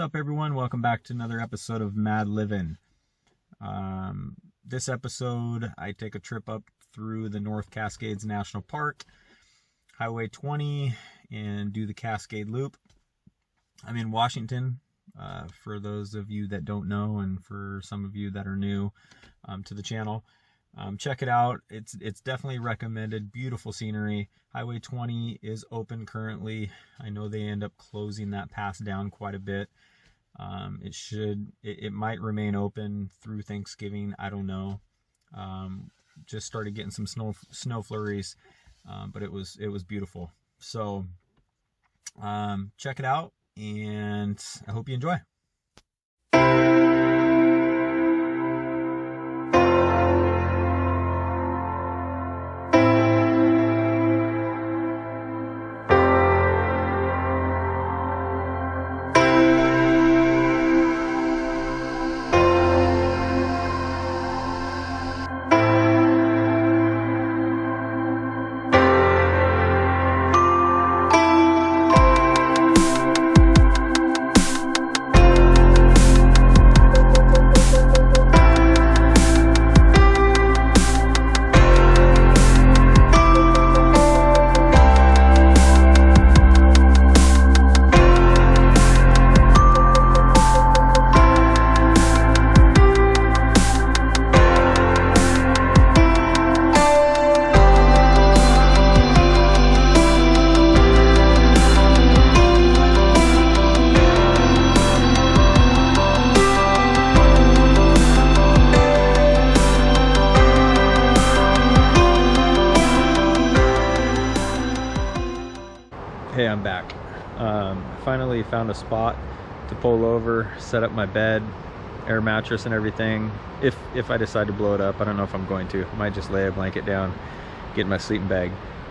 up, everyone? Welcome back to another episode of Mad Livin'. This episode, I take a trip up through the North Cascades National Park, Highway 20, and do the Cascade Loop. I'm in Washington, for those of you that don't know, and for some of you that are new to the channel. Check it out. It's definitely recommended. Beautiful scenery. Highway 20 is open currently. I know they end up closing that pass down quite a bit. It might remain open through Thanksgiving. I don't know. Just started getting some snow flurries, but it was beautiful. So check it out, and I hope you enjoy. Hey, I'm back. Finally found a spot to pull over, set up my bed, air mattress and everything. If I decide to blow it up, I don't know if I'm going to. I might just lay a blanket down, get in my sleeping bag.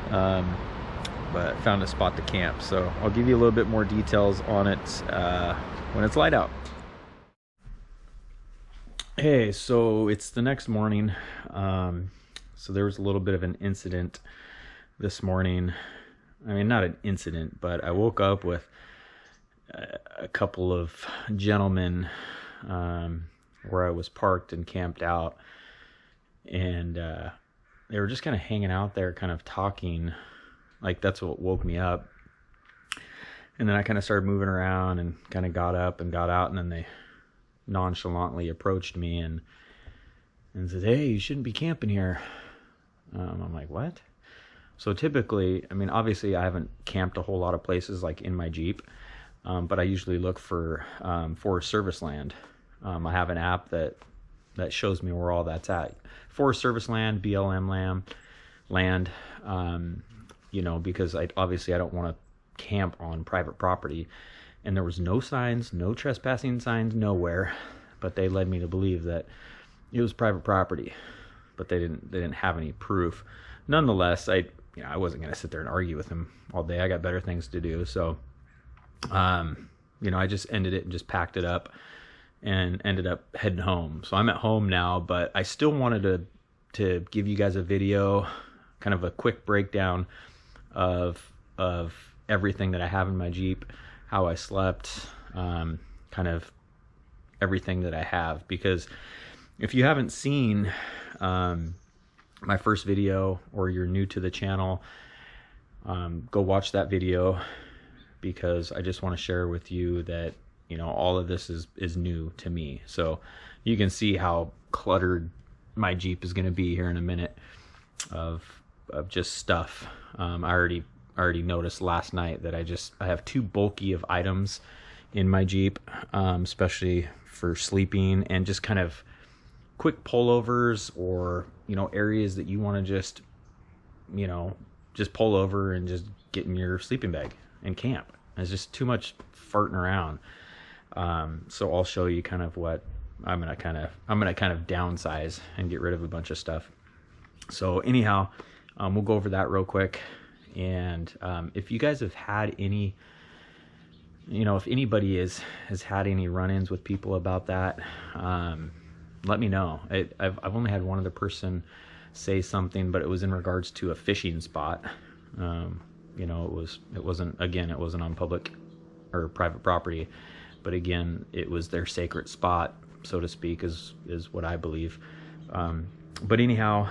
But found a spot to camp, so I'll give you a little bit more details on it when it's light out. Hey, so it's the next morning. So there was a little bit of an incident this morning. I mean, not an incident, but I woke up with a couple of gentlemen where I was parked and camped out, and they were just kind of hanging out there, kind of talking. Like, that's what woke me up. And then I kind of started moving around and kind of got up and got out, and then they nonchalantly approached me and said, "Hey, you shouldn't be camping here." I'm like, "What?" So typically, I mean, obviously I haven't camped a whole lot of places like in my Jeep, but I usually look for Forest Service land. I have an app that shows me where all that's at. Forest Service land, BLM land, you know, because I don't want to camp on private property. And there was no signs, no trespassing signs, nowhere, but they led me to believe that it was private property, but they didn't have any proof. Nonetheless, I wasn't going to sit there and argue with him all day. I got better things to do. So, I just ended it and just packed it up and ended up heading home. So I'm at home now, but I still wanted to give you guys a video, kind of a quick breakdown of everything that I have in my Jeep, how I slept, kind of everything that I have. Because if you haven't seen, my first video, or you're new to the channel, go watch that video, because I just want to share with you that, all of this is new to me. So you can see how cluttered my Jeep is going to be here in a minute of just stuff. I already noticed last night that I have too bulky of items in my Jeep, especially for sleeping and just kind of quick pullovers, or areas that you want to just pull over and just get in your sleeping bag and camp. It's just too much farting around. So I'll show you kind of what I'm gonna kind of downsize and get rid of a bunch of stuff. So anyhow, we'll go over that real quick. And if you guys have had any, if anybody has had any run-ins with people about that, let me know. I've only had one other person say something, but it was in regards to a fishing spot. It wasn't on public or private property, but again, it was their sacred spot, so to speak, is what I believe. But anyhow,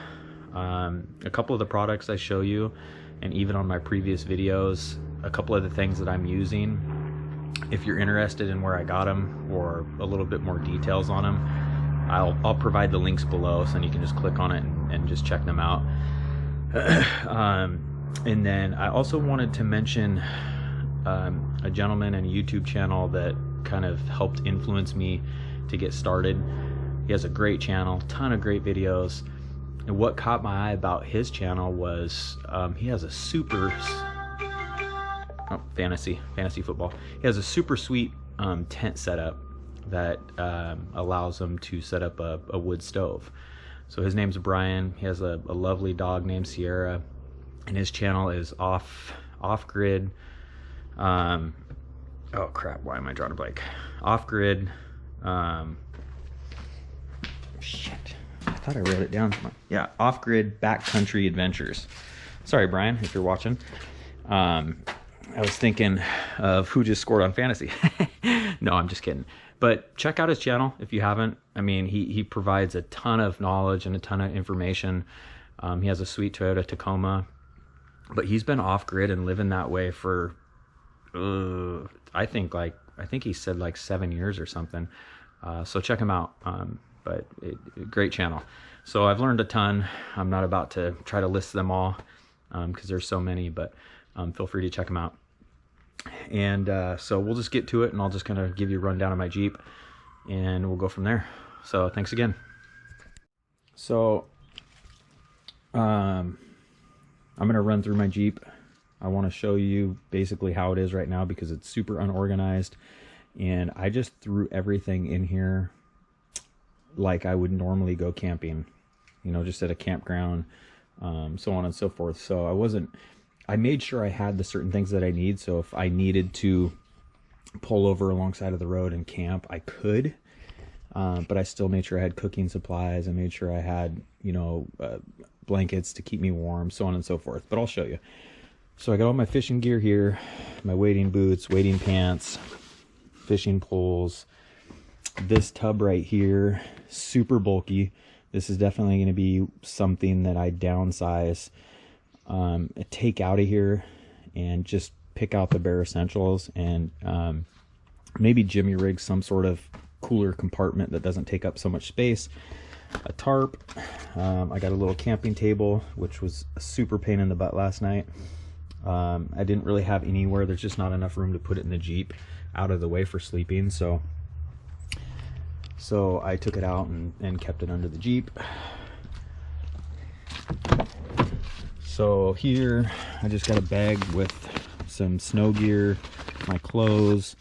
a couple of the products I show you, and even on my previous videos, a couple of the things that I'm using, if you're interested in where I got them or a little bit more details on them, I'll provide the links below, so you can just click on it and just check them out. And then I also wanted to mention a gentleman and a YouTube channel that kind of helped influence me to get started. He has a great channel, ton of great videos. And what caught my eye about his channel was he has a super fantasy football. He has a super sweet tent setup that allows him to set up a wood stove. So his name's Brian. He has a lovely dog named Sierra, and his channel is off grid. Oh crap! Why am I drawing a blank? Off grid. Shit! I thought I wrote it down. Yeah, Off Grid Backcountry Adventures. Sorry, Brian, if you're watching. I was thinking of who just scored on fantasy. No, I'm just kidding. But check out his channel if you haven't. I mean, he provides a ton of knowledge and a ton of information. He has a sweet Toyota Tacoma, but he's been off grid and living that way for I think he said like 7 years or something. So check him out. But great channel. So I've learned a ton. I'm not about to try to list them all because there's so many, but feel free to check them out. And so we'll just get to it, and I'll just kind of give you a rundown of my Jeep, and we'll go from there. So thanks again. So I'm going to run through my Jeep. I want to show you basically how it is right now because it's super unorganized, and I just threw everything in here like I would normally go camping, you know, just at a campground, so on and so forth. So I made sure I had the certain things that I need. So if I needed to pull over alongside of the road and camp, I could, but I still made sure I had cooking supplies. I made sure I had, you know, blankets to keep me warm, so on and so forth. But I'll show you. So I got all my fishing gear here, my wading boots, wading pants, fishing poles. This tub right here, super bulky. This is definitely going to be something that I downsize, take out of here, and just pick out the bare essentials, and maybe jimmy rig some sort of cooler compartment that doesn't take up so much space. A tarp. I got a little camping table, which was a super pain in the butt last night. I didn't really have anywhere. There's just not enough room to put it in the Jeep out of the way for sleeping. So I took it out and kept it under the Jeep. So here I just got a bag with some snow gear, my clothes.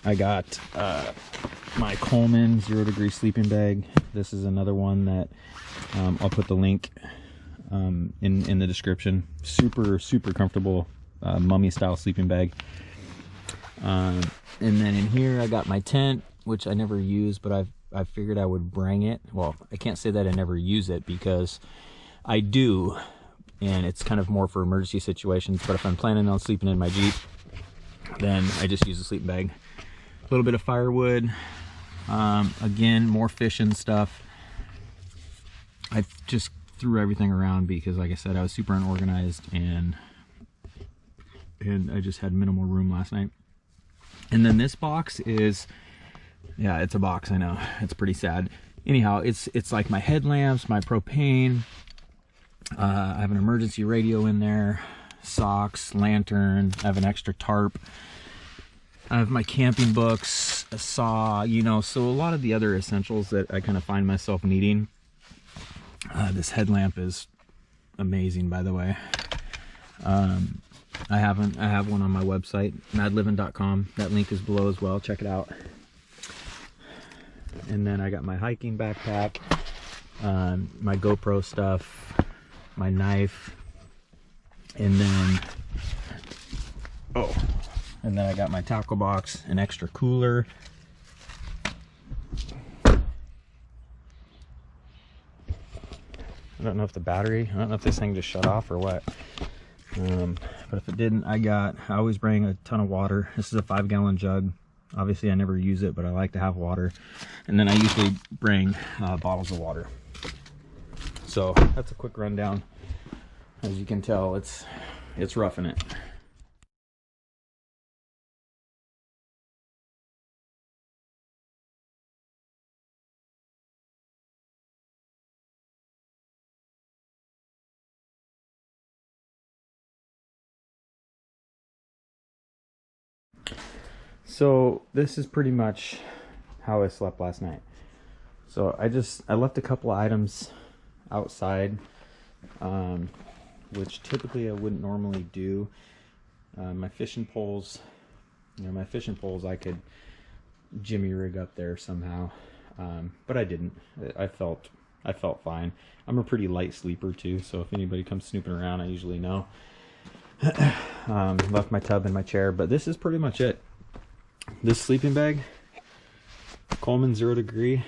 I got my Coleman 0 degree sleeping bag. This is another one that I'll put the link in the description. Super comfortable mummy style sleeping bag. And then in here I got my tent, which I never use, but I figured I would bring it. Well, I can't say that I never use it because I do, and it's kind of more for emergency situations. But if I'm planning on sleeping in my Jeep, then I just use a sleeping bag. A little bit of firewood. Again, more fishing stuff. I just threw everything around because, like I said, I was super unorganized, and I just had minimal room last night. And then this box is, yeah, it's a box. I know, it's pretty sad. Anyhow, it's like my headlamps, my propane. I have an emergency radio in there, socks, lantern. I have an extra tarp. I have my camping books, a saw, you know, so a lot of the other essentials that I kind of find myself needing. This headlamp is amazing, by the way. I have one on my website, madlivin.com. That link is below as well. Check it out. And then I got my hiking backpack, my GoPro stuff, my knife, and then I got my tackle box, an extra cooler. I don't know if this thing just shut off or what. But if it didn't, I always bring a ton of water. This is a 5-gallon jug. Obviously I never use it, but I like to have water. And then I usually bring bottles of water. So that's a quick rundown. As you can tell, it's roughing it. So this is pretty much how I slept last night. So I left a couple of items outside, which typically I wouldn't normally do. My fishing poles, I could jimmy rig up there somehow, but I didn't. I felt fine. I'm a pretty light sleeper too, so if anybody comes snooping around, I usually know. Left my tub in my chair, but this is pretty much it. This sleeping bag, Coleman 0 Degree,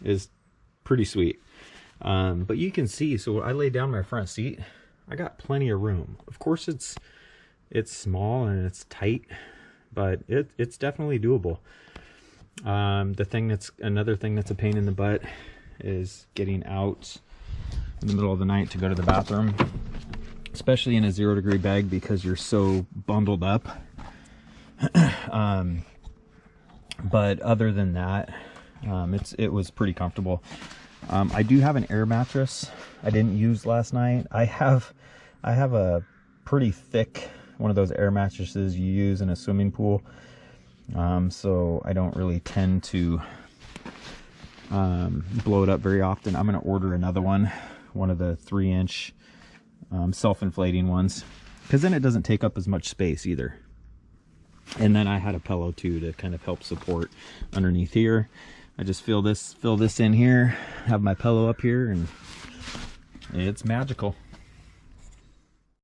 is pretty sweet. But you can see, so I laid down my front seat, I got plenty of room. Of course it's small and it's tight, but it's definitely doable. Another thing that's a pain in the butt is getting out in the middle of the night to go to the bathroom, especially in a 0 degree bag because you're so bundled up. But other than that, it was pretty comfortable. I do have an air mattress I didn't use last night. I have a pretty thick one of those air mattresses you use in a swimming pool. So I don't really tend to blow it up very often. I'm going to order another one of the 3-inch self-inflating ones, because then it doesn't take up as much space either. And then I had a pillow too to kind of help support underneath here. I just fill this in here, have my pillow up here, and it's magical.